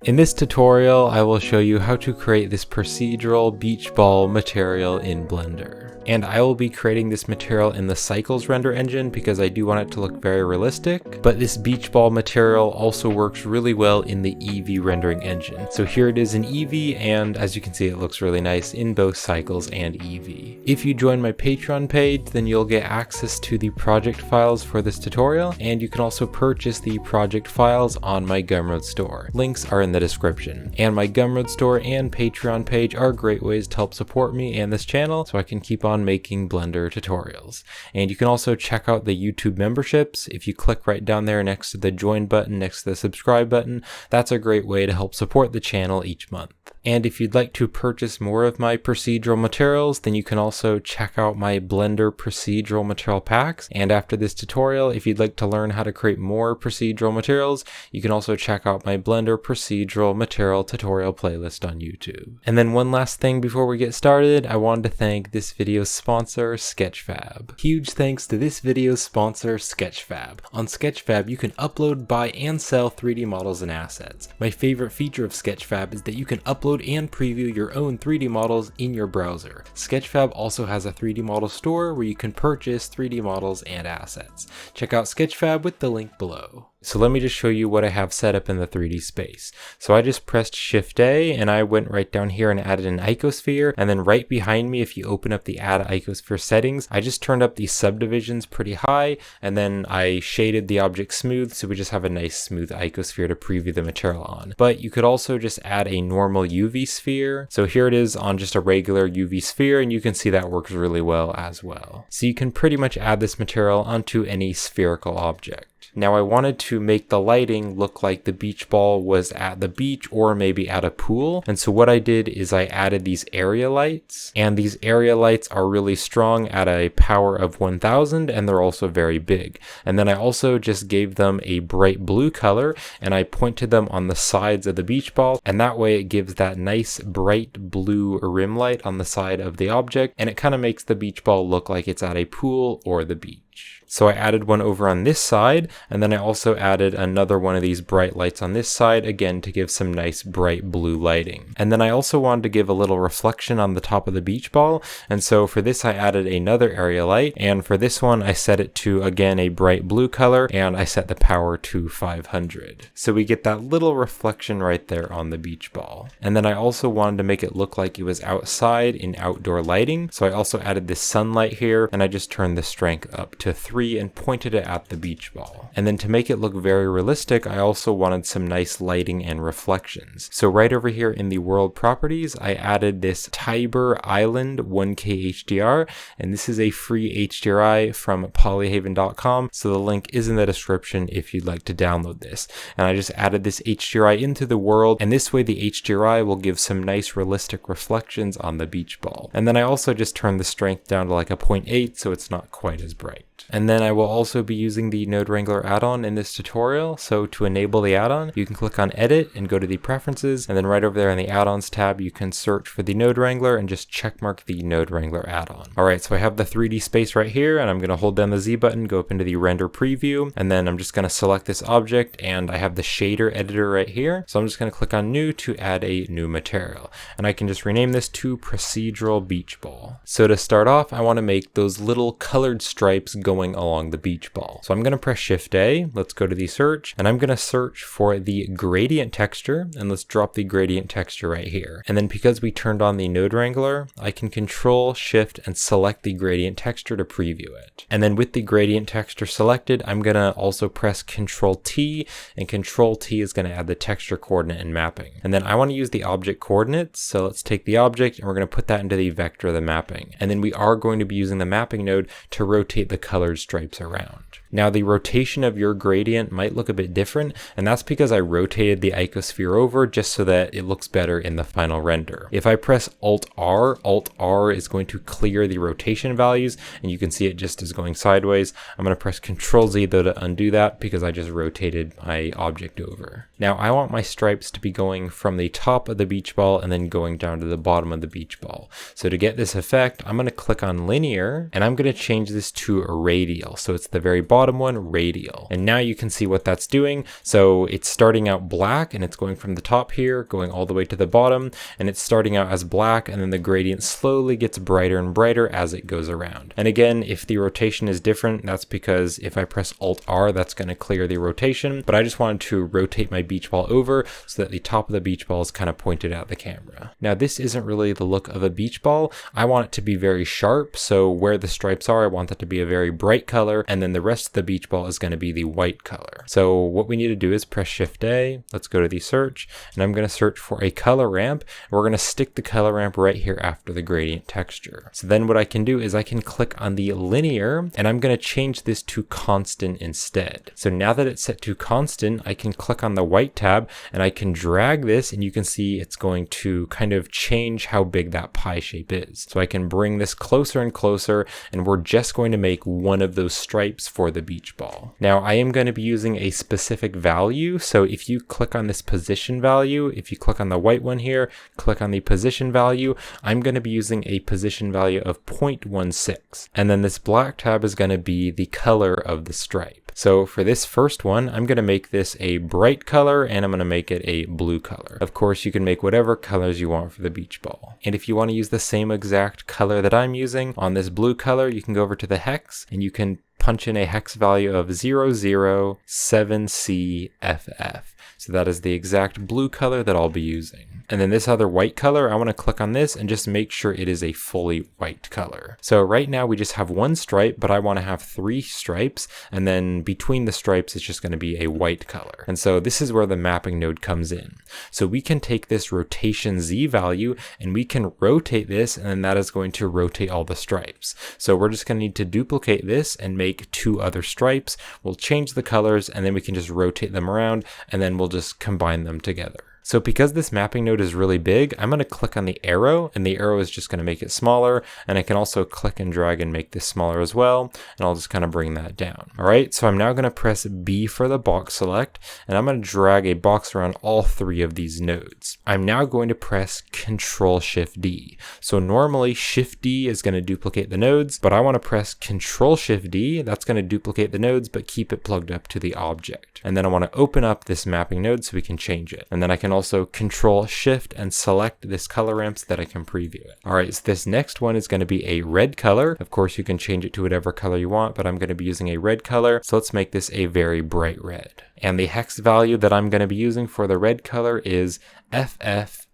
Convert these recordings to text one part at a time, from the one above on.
In this tutorial, I will show you how to create this procedural beach ball material in Blender. And I will be creating this material in the Cycles render engine because I do want it to look very realistic, but this beach ball material also works really well in the Eevee rendering engine. So here it is in Eevee, and as you can see, it looks really nice in both Cycles and Eevee. If you join my Patreon page, then you'll get access to the project files for this tutorial, and you can also purchase the project files on my Gumroad store. Links are in the description. And my Gumroad store and Patreon page are great ways to help support me and this channel so I can keep on making Blender tutorials. And you can also check out the YouTube memberships. If you click right down there next to the join button, next to the subscribe button, that's a great way to help support the channel each month. And if you'd like to purchase more of my procedural materials, then you can also check out my Blender procedural material packs. And after this tutorial, if you'd like to learn how to create more procedural materials, you can also check out my Blender procedural material tutorial playlist on YouTube. And then one last thing before we get started, I wanted to thank this video's sponsor, Sketchfab. Huge thanks to this video's sponsor, Sketchfab. On Sketchfab, you can upload, buy, and sell 3D models and assets. My favorite feature of Sketchfab is that you can upload and preview your own 3D models in your browser. Sketchfab also has a 3D model store where you can purchase 3D models and assets. Check out Sketchfab with the link below. So let me just show you what I have set up in the 3D space. So I just pressed Shift A and I went right down here and added an icosphere, and then right behind me, if you open up the add icosphere settings, I just turned up the subdivisions pretty high, and then I shaded the object smooth so we just have a nice smooth icosphere to preview the material on. But you could also just add a normal UV sphere. So here it is on just a regular UV sphere, and you can see that works really well as well. So you can pretty much add this material onto any spherical object. Now I wanted to make the lighting look like the beach ball was at the beach or maybe at a pool. And so what I did is I added these area lights, and these area lights are really strong at a power of 1000, and they're also very big. And then I also just gave them a bright blue color, and I pointed them on the sides of the beach ball, and that way it gives that nice bright blue rim light on the side of the object, and it kind of makes the beach ball look like it's at a pool or the beach. So I added one over on this side, and then I also added another one of these bright lights on this side, again to give some nice bright blue lighting. And then I also wanted to give a little reflection on the top of the beach ball, and so for this I added another area light, and for this one I set it to, again, a bright blue color, and I set the power to 500. So we get that little reflection right there on the beach ball. And then I also wanted to make it look like it was outside in outdoor lighting, so I also added this sunlight here, and I just turned the strength up to 3 and pointed it at the beach ball. And then to make it look very realistic, I also wanted some nice lighting and reflections. So right over here in the world properties, I added this Tiber Island 1K HDR, and this is a free HDRI from polyhaven.com, so the link is in the description if you'd like to download this. And I just added this HDRI into the world, and this way the HDRI will give some nice realistic reflections on the beach ball. And then I also just turned the strength down to like a 0.8 so it's not quite as bright. And then I will also be using the Node Wrangler add-on in this tutorial. So to enable the add-on, you can click on Edit and go to the Preferences, and then right over there in the Add-ons tab, you can search for the Node Wrangler and just checkmark the Node Wrangler add-on. Alright, so I have the 3D space right here, and I'm going to hold down the Z button, go up into the Render Preview, and then I'm just going to select this object, and I have the shader editor right here. So I'm just going to click on New to add a new material, and I can just rename this to Procedural Beach Ball. So to start off, I want to make those little colored stripes going along the beach ball. So I'm going to press Shift A, let's go to the search, and I'm going to search for the gradient texture, and let's drop the gradient texture right here. And then because we turned on the Node Wrangler, I can Control Shift and select the gradient texture to preview it. And then with the gradient texture selected, I'm going to also press Control T, and Control T is going to add the texture coordinate and mapping. And then I want to use the object coordinates, so let's take the object and we're going to put that into the vector of the mapping. And then we are going to be using the mapping node to rotate the colored stripes around. Now the rotation of your gradient might look a bit different, and that's because I rotated the icosphere over just so that it looks better in the final render. If I press Alt-R is going to clear the rotation values, and you can see it just is going sideways. I'm going to press Ctrl-Z though to undo that because I just rotated my object over. Now I want my stripes to be going from the top of the beach ball and then going down to the bottom of the beach ball. So to get this effect, I'm going to click on Linear, and I'm going to change this to a radial, so it's the very bottom bottom one radial. And now you can see what that's doing. So it's starting out black and it's going from the top here, going all the way to the bottom, and it's starting out as black, and then the gradient slowly gets brighter and brighter as it goes around. And again, if the rotation is different, that's because if I press Alt R, that's going to clear the rotation, but I just wanted to rotate my beach ball over so that the top of the beach ball is kind of pointed at the camera. Now this isn't really the look of a beach ball. I want it to be very sharp, so where the stripes are, I want that to be a very bright color, and then the rest of the beach ball is going to be the white color. So what we need to do is press Shift A, let's go to the search, and I'm going to search for a color ramp. We're going to stick the color ramp right here after the gradient texture. So then what I can do is I can click on the linear, and I'm going to change this to constant instead. So now that it's set to constant, I can click on the white tab and I can drag this, and you can see it's going to kind of change how big that pie shape is. So I can bring this closer and closer, and we're just going to make one of those stripes for the beach ball. Now I am going to be using a specific value. So if you click on this position value, if you click on the white one here, click on the position value, I'm going to be using a position value of 0.16. And then this black tab is going to be the color of the stripe. So for this first one, I'm going to make this a bright color, and I'm going to make it a blue color. Of course, you can make whatever colors you want for the beach ball. And if you want to use the same exact color that I'm using on this blue color, you can go over to the hex and you can punch in a hex value of 007CFF. So that is the exact blue color that I'll be using. And then this other white color, I want to click on this and just make sure it is a fully white color. So right now we just have one stripe, but I want to have 3 stripes, and then between the stripes it's just going to be a white color. And so this is where the mapping node comes in. So we can take this rotation Z value and we can rotate this, and then that is going to rotate all the stripes. So we're just going to need to duplicate this and make 2 other stripes. We'll change the colors, and then we can just rotate them around, and then we'll just combine them together. So because this mapping node is really big, I'm going to click on the arrow, and the arrow is just going to make it smaller, and I can also click and drag and make this smaller as well, and I'll just kind of bring that down. All right, so I'm now going to press B for the box select, and I'm going to drag a box around all 3 of these nodes. I'm now going to press Control-Shift-D. So normally Shift-D is going to duplicate the nodes, but I want to press Control-Shift-D. That's going to duplicate the nodes, but keep it plugged up to the object. And then I want to open up this mapping node so we can change it. And then I can also Control Shift and select this color ramp so that I can preview it. All right, so this next one is going to be a red color. Of course, you can change it to whatever color you want, but I'm going to be using a red color. So let's make this a very bright red. And the hex value that I'm going to be using for the red color is FF0A00.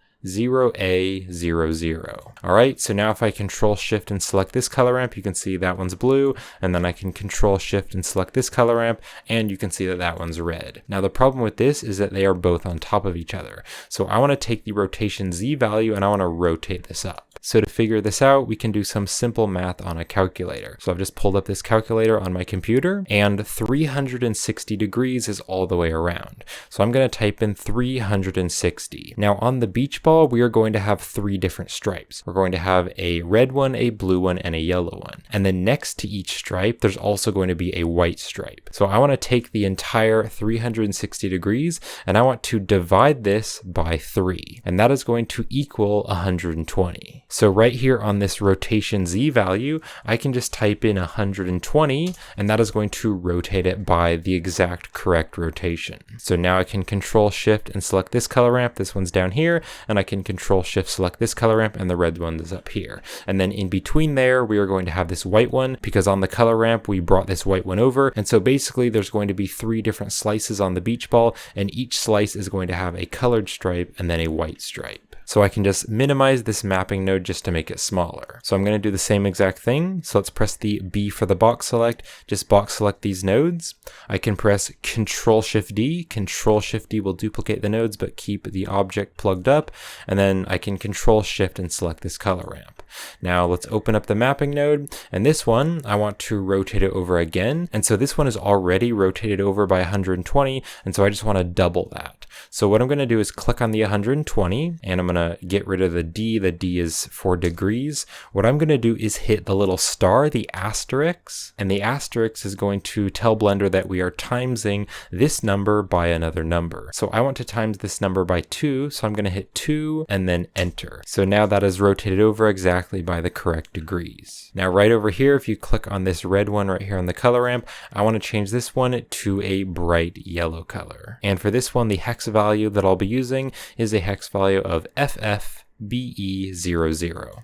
All right, so now if I Control Shift and select this color ramp, you can see that one's blue, and then I can Control Shift and select this color ramp, and you can see that that one's red. Now the problem with this is that they are both on top of each other. So I want to take the rotation Z value and I want to rotate this up. So to figure this out, we can do some simple math on a calculator. So I've just pulled up this calculator on my computer, and 360 degrees is all the way around. So I'm going to type in 360. Now on the beach ball, we are going to have 3 different stripes. We're going to have a red one, a blue one, and a yellow one. And then next to each stripe, there's also going to be a white stripe. So I want to take the entire 360 degrees, and I want to divide this by 3. And that is going to equal 120. So right here on this rotation Z value, I can just type in 120, and that is going to rotate it by the exact correct rotation. So now I can Control Shift and select this color ramp. This one's down here, and I can Control Shift select this color ramp, and the red one is up here. And then in between there, we are going to have this white one, because on the color ramp, we brought this white one over. And so basically there's going to be 3 different slices on the beach ball, and each slice is going to have a colored stripe and then a white stripe. So I can just minimize this mapping node just to make it smaller. So I'm going to do the same exact thing. So let's press the B for the box select, just box select these nodes. I can press Control Shift D. Control Shift D will duplicate the nodes, but keep the object plugged up. And then I can Control Shift and select this color ramp. Now let's open up the mapping node, and this one, I want to rotate it over again. And so this one is already rotated over by 120, and so I just want to double that. So what I'm going to do is click on the 120, and I'm going to get rid of the D. The D is for degrees. What I'm going to do is hit the little star, the asterisk, and the asterisk is going to tell Blender that we are timesing this number by another number. So I want to times this number by 2, so I'm going to hit 2 and then enter. So now that is rotated over exactly by the correct degrees. Now right over here, if you click on this red one right here on the color ramp, I want to change this one to a bright yellow color. And for this one, the hex value that I'll be using is a hex value of FFBE00.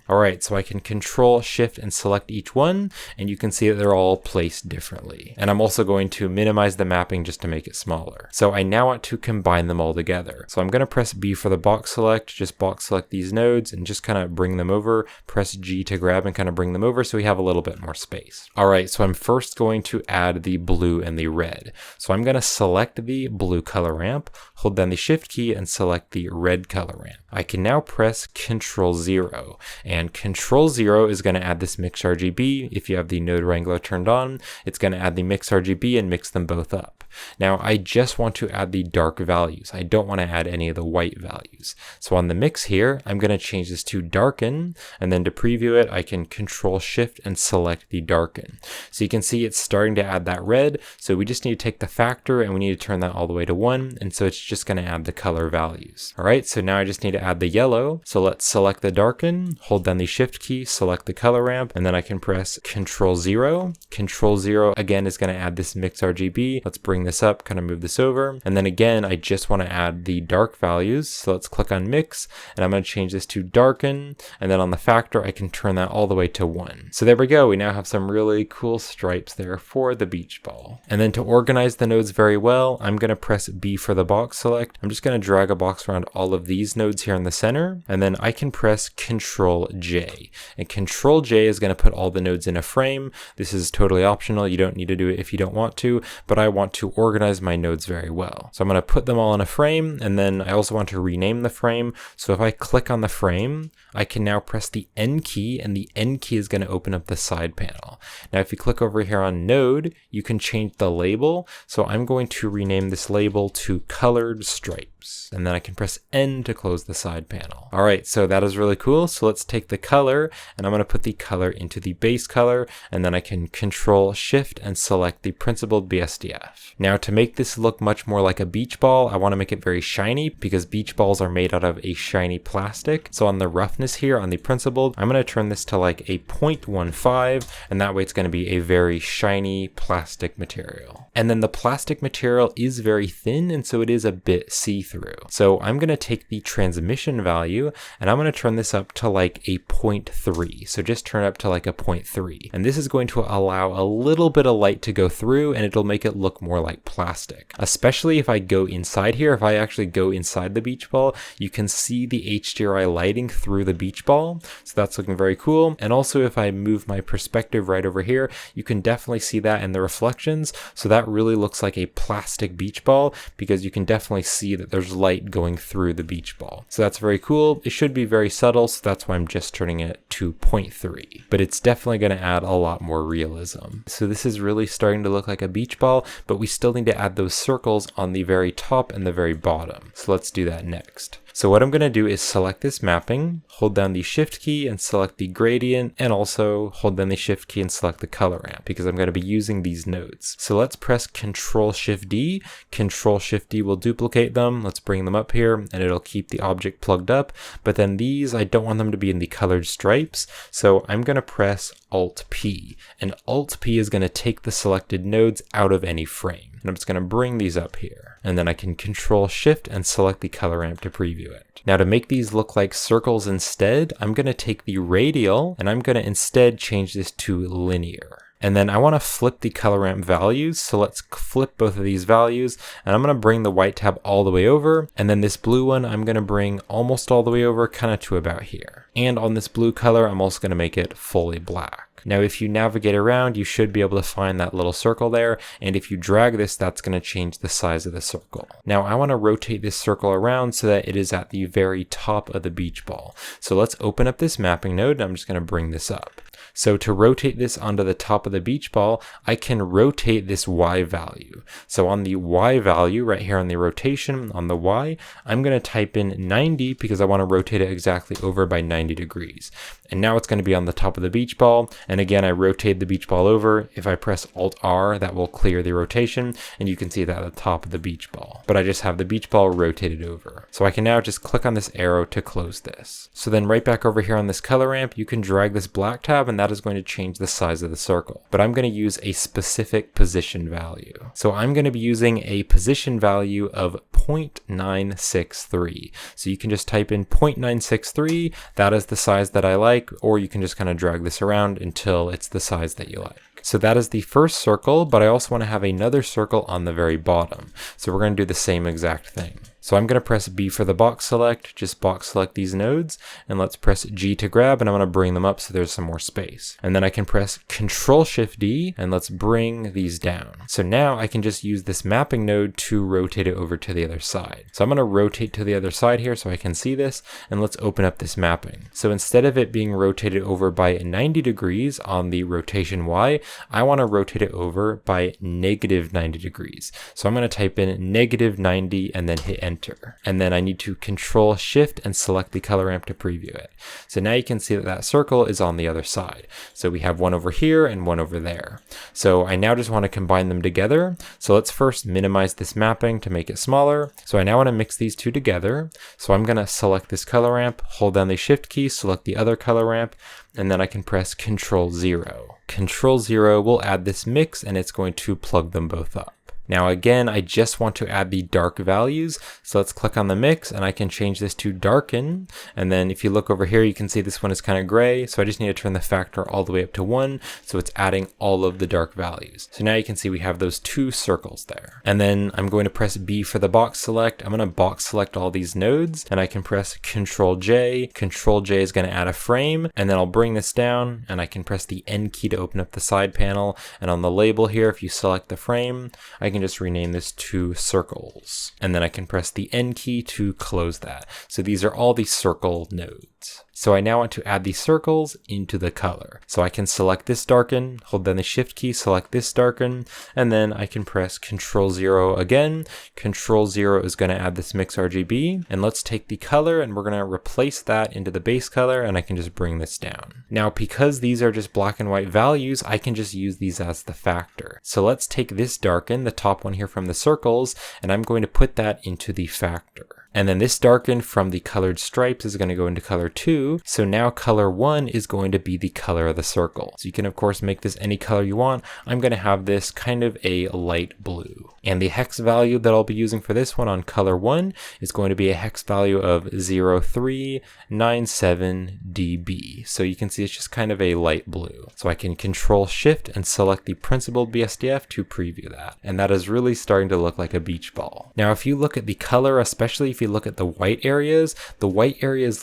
Alright, so I can Control Shift and select each one, and you can see that they're all placed differently. And I'm also going to minimize the mapping just to make it smaller. So I now want to combine them all together. So I'm going to press B for the box select, just box select these nodes and just kind of bring them over. Press G to grab and kind of bring them over so we have a little bit more space. Alright, so I'm first going to add the blue and the red. So I'm going to select the blue color ramp, hold down the Shift key and select the red color ramp. I can now press Control 0, and Control 0 is going to add this mix RGB. If you have the node wrangler turned on, it's going to add the mix RGB and mix them both up. Now I just want to add the dark values. I don't want to add any of the white values. So on the mix here, I'm going to change this to darken, and then to preview it, I can Control Shift and select the darken. So you can see it's starting to add that red, so we just need to take the factor and we need to turn that all the way to 1, and so it's just going to add the color values. Alright, so now I just need to add the yellow. So let's select the darken, hold down the Shift key, select the color ramp, and then I can press Control 0. Control 0 again is going to add this mix RGB. Let's bring this up, kind of move this over. And then again, I just want to add the dark values. So let's click on mix, and I'm going to change this to darken. And then on the factor, I can turn that all the way to 1. So there we go. We now have some really cool stripes there for the beach ball. And then to organize the nodes very well, I'm going to press B for the box select. I'm just going to drag a box around all of these nodes here in the center. And then I can press Control J. And Control J is going to put all the nodes in a frame. This is totally optional. You don't need to do it if you don't want to, but I want to organize my nodes very well. So I'm going to put them all in a frame, and then I also want to rename the frame. So if I click on the frame, I can now press the N key, and the N key is going to open up the side panel. Now if you click over here on node, you can change the label. So I'm going to rename this label to colored stripes, and then I can press N to close the side panel. Alright, so that is really cool. So let's take the color, and I'm going to put the color into the base color, and then I can Control Shift and select the principled BSDF. Now to make this look much more like a beach ball, I want to make it very shiny because beach balls are made out of a shiny plastic. So on the roughness here on the principled, I'm going to turn this to like a 0.15, and that way it's going to be a very shiny plastic material. And then the plastic material is very thin, and so it is a bit see-through. So I'm going to take the transmission value, and I'm going to turn this up to like a 0.3. So just turn up to like a 0.3. And this is going to allow a little bit of light to go through, and it'll make it look more like plastic. Especially if I go inside here, if I actually go inside the beach ball, you can see the HDRI lighting through the beach ball. So that's looking very cool. And also if I move my perspective right over here, you can definitely see that in the reflections. So that really looks like a plastic beach ball because you can definitely see that there's light going through the beach ball. So that's very cool. It should be very subtle, so that's why I'm just turning it to 0.3. But it's definitely going to add a lot more realism. So this is really starting to look like a beach ball, but we still need to add those circles on the very top and the very bottom. So let's do that next. So what I'm going to do is select this mapping, hold down the Shift key and select the gradient, and also hold down the Shift key and select the color ramp because I'm going to be using these nodes. So let's press Control Shift D. Control Shift D will duplicate them. Let's bring them up here, and it'll keep the object plugged up. But then these, I don't want them to be in the colored stripes. So I'm going to press Alt P, and Alt P is going to take the selected nodes out of any frame. And I'm just going to bring these up here, and then I can Control Shift and select the color ramp to preview it. Now to make these look like circles instead, I'm going to take the radial, and I'm going to instead change this to linear. And then I want to flip the color ramp values. So let's flip both of these values, and I'm going to bring the white tab all the way over. And then this blue one, I'm going to bring almost all the way over, kind of to about here. And on this blue color, I'm also going to make it fully black. Now if you navigate around, you should be able to find that little circle there, and if you drag this, that's going to change the size of the circle. Now I want to rotate this circle around so that it is at the very top of the beach ball. So let's open up this mapping node, and I'm just going to bring this up. So to rotate this onto the top of the beach ball, I can rotate this Y value. So on the Y value right here on the rotation on the Y, I'm going to type in 90 because I want to rotate it exactly over by 90 degrees. And now it's going to be on the top of the beach ball. And again, I rotate the beach ball over. If I press Alt R, that will clear the rotation, and you can see that at the top of the beach ball. But I just have the beach ball rotated over. So I can now just click on this arrow to close this. So then right back over here on this color ramp, you can drag this black tab, and that is going to change the size of the circle. But I'm going to use a specific position value. So I'm going to be using a position value of 0.963. So you can just type in 0.963. That is the size that I like, or you can just kind of drag this around until it's the size that you like. So that is the first circle, but I also want to have another circle on the very bottom. So we're going to do the same exact thing. So I'm going to press B for the box select, just box select these nodes, and let's press G to grab, and I'm going to bring them up so there's some more space. And then I can press Control Shift D, and let's bring these down. So now I can just use this mapping node to rotate it over to the other side. So I'm going to rotate to the other side here so I can see this, and let's open up this mapping. So instead of it being rotated over by 90 degrees on the rotation Y, I want to rotate it over by negative 90 degrees. So I'm going to type in negative 90 and then hit Enter. And then I need to Control Shift and select the color ramp to preview it. So now you can see that that circle is on the other side. So we have one over here and one over there. So I now just want to combine them together. So let's first minimize this mapping to make it smaller. So I now want to mix these two together. So I'm going to select this color ramp, hold down the Shift key, select the other color ramp, and then I can press Control 0. Control 0 will add this mix, and it's going to plug them both up. Now again, I just want to add the dark values, so let's click on the mix and I can change this to darken, and then if you look over here you can see this one is kind of gray, so I just need to turn the factor all the way up to 1, so it's adding all of the dark values. So now you can see we have those two circles there. And then I'm going to press B for the box select. I'm going to box select all these nodes, and I can press Control J. Control J is going to add a frame, and then I'll bring this down, and I can press the N key to open up the side panel, and on the label here, if you select the frame, I can just rename this to circles, and then I can press the N key to close that. So these are all the circle nodes. So I now want to add these circles into the color. So I can select this darken, hold down the Shift key, select this darken, and then I can press Control 0 again. Control 0 is going to add this mix RGB, and let's take the color and we're going to replace that into the base color, and I can just bring this down. Now because these are just black and white values, I can just use these as the factor. So let's take this darken, the top one here from the circles, and I'm going to put that into the factor. And then this darken from the colored stripes is going to go into color 2. So now color 1 is going to be the color of the circle. So you can of course make this any color you want. I'm going to have this kind of a light blue. And the hex value that I'll be using for this one on color 1 is going to be a hex value of 0397 dB. So you can see it's just kind of a light blue. So I can Control Shift and select the principled BSDF to preview that. And that is really starting to look like a beach ball. Now if you look at the color, especially if you look at the white areas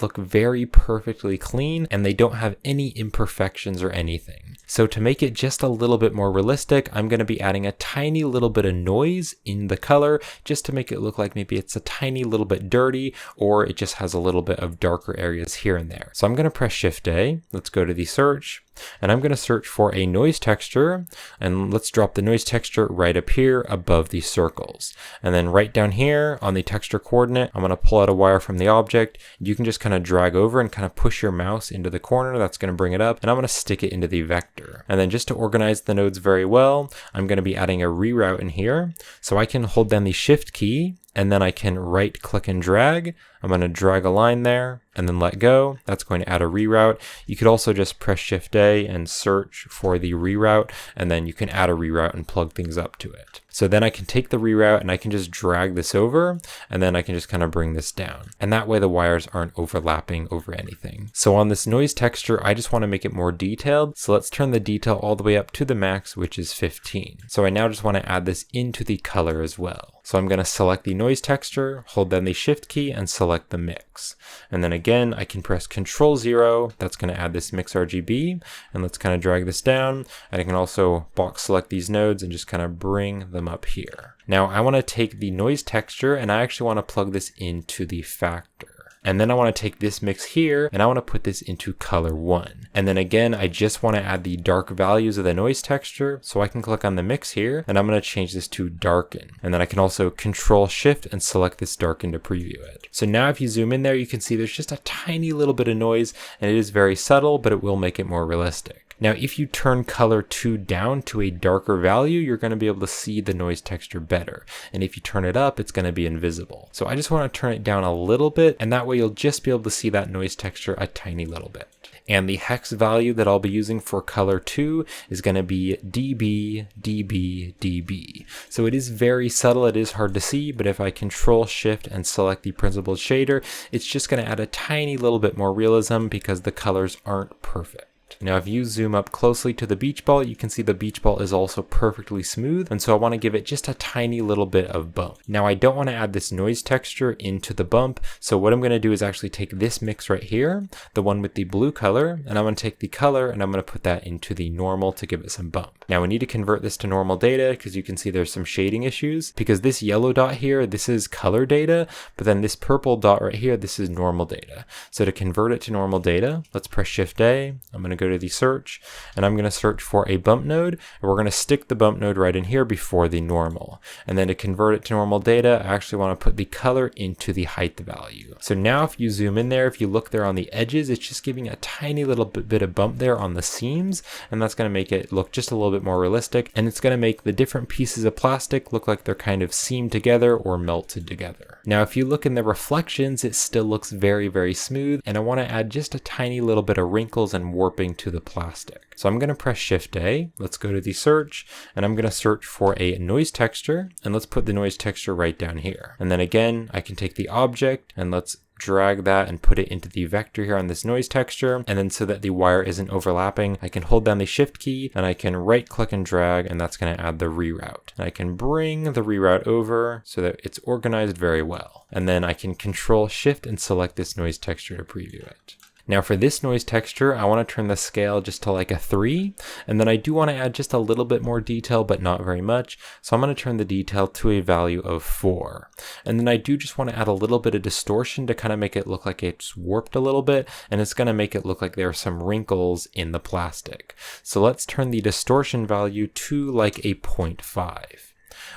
look very perfectly clean and they don't have any imperfections or anything. So to make it just a little bit more realistic, I'm going to be adding a tiny little bit of noise in the color just to make it look like maybe it's a tiny little bit dirty, or it just has a little bit of darker areas here and there. So I'm going to press Shift A. Let's go to the search. And I'm going to search for a noise texture, and let's drop the noise texture right up here above these circles. And then right down here on the texture coordinate, I'm going to pull out a wire from the object. You can just kind of drag over and kind of push your mouse into the corner. That's going to bring it up, and I'm going to stick it into the vector. And then just to organize the nodes very well, I'm going to be adding a reroute in here. So I can hold down the Shift key, and then I can right click and drag. I'm going to drag a line there and then let go. That's going to add a reroute. You could also just press Shift A and search for the reroute, and then you can add a reroute and plug things up to it. So then I can take the reroute and I can just drag this over, and then I can just kind of bring this down. And that way the wires aren't overlapping over anything. So on this noise texture, I just want to make it more detailed. So let's turn the detail all the way up to the max, which is 15. So I now just want to add this into the color as well. So I'm going to select the noise texture, hold down the Shift key, and select the mix. And then again, I can press Control 0. That's going to add this mix RGB. And let's kind of drag this down. And I can also box select these nodes and just kind of bring them up here. Now I want to take the noise texture and I actually want to plug this into the factor. And then I want to take this mix here and I want to put this into color 1. And then again, I just want to add the dark values of the noise texture. So I can click on the mix here and I'm going to change this to darken. And then I can also Control Shift and select this darken to preview it. So now if you zoom in there, you can see there's just a tiny little bit of noise and it is very subtle, but it will make it more realistic. Now, if you turn color 2 down to a darker value, you're going to be able to see the noise texture better. And if you turn it up, it's going to be invisible. So I just want to turn it down a little bit, and that way you'll just be able to see that noise texture a tiny little bit. And the hex value that I'll be using for color 2 is going to be dB, dB, dB. So it is very subtle, it is hard to see, but if I Control Shift and select the principled shader, it's just going to add a tiny little bit more realism because the colors aren't perfect. Now if you zoom up closely to the beach ball, you can see the beach ball is also perfectly smooth, and so I want to give it just a tiny little bit of bump. Now I don't want to add this noise texture into the bump, so what I'm going to do is actually take this mix right here, the one with the blue color, and I'm going to take the color and I'm going to put that into the normal to give it some bump. Now we need to convert this to normal data because you can see there's some shading issues, because this yellow dot here, this is color data, but then this purple dot right here, this is normal data. So to convert it to normal data, let's press Shift A. I'm going to go to the search and I'm going to search for a bump node, and we're going to stick the bump node right in here before the normal. And then to convert it to normal data, I actually want to put the color into the height value. So now if you zoom in there, if you look there on the edges, it's just giving a tiny little bit of bump there on the seams, and that's going to make it look just a little bit more realistic, and it's going to make the different pieces of plastic look like they're kind of seamed together or melted together. Now if you look in the reflections, it still looks very, very smooth, and I want to add just a tiny little bit of wrinkles and warping to the plastic. So I'm going to press Shift A, let's go to the search, and I'm going to search for a noise texture, and let's put the noise texture right down here. And then again, I can take the object and let's drag that and put it into the vector here on this noise texture, and then so that the wire isn't overlapping, I can hold down the Shift key and I can right click and drag, and that's going to add the reroute. And I can bring the reroute over so that it's organized very well. And then I can Control Shift and select this noise texture to preview it. Now for this noise texture, I want to turn the scale just to like a 3, and then I do want to add just a little bit more detail, but not very much. So I'm going to turn the detail to a value of 4. And then I do just want to add a little bit of distortion to kind of make it look like it's warped a little bit, and it's going to make it look like there are some wrinkles in the plastic. So let's turn the distortion value to like a 0.5.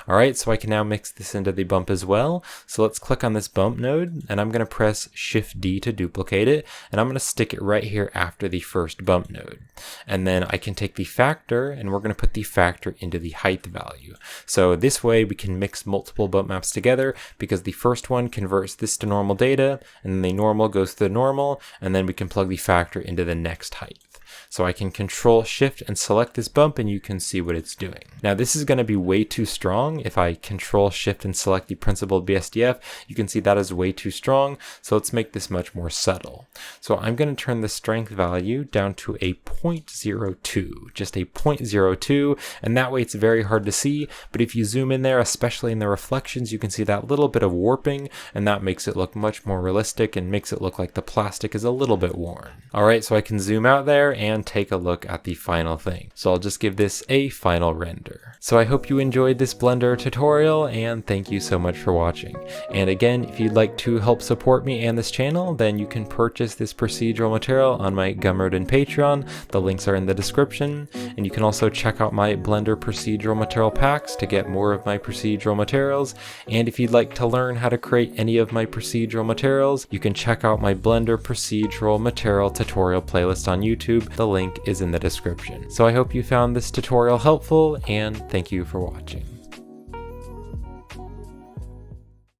Alright, so I can now mix this into the bump as well. So let's click on this bump node, and I'm going to press Shift D to duplicate it, and I'm going to stick it right here after the first bump node. And then I can take the factor, and we're going to put the factor into the height value. So this way we can mix multiple bump maps together, because the first one converts this to normal data, and then the normal goes to the normal, and then we can plug the factor into the next height. So I can Control Shift and select this bump, and you can see what it's doing. Now this is going to be way too strong. If I Control Shift and select the principled BSDF, you can see that is way too strong. So let's make this much more subtle. So I'm going to turn the strength value down to a 0.02, just a 0.02, and that way it's very hard to see. But if you zoom in there, especially in the reflections, you can see that little bit of warping, and that makes it look much more realistic and makes it look like the plastic is a little bit worn. Alright, so I can zoom out there and take a look at the final thing. So I'll just give this a final render. So I hope you enjoyed this Blender tutorial, and thank you so much for watching. And again, if you'd like to help support me and this channel, then you can purchase this procedural material on my Gumroad and Patreon. The links are in the description, and you can also check out my Blender procedural material packs to get more of my procedural materials. And if you'd like to learn how to create any of my procedural materials, you can check out my Blender procedural material tutorial playlist on YouTube. The link is in the description. So I hope you found this tutorial helpful, and thank you for watching.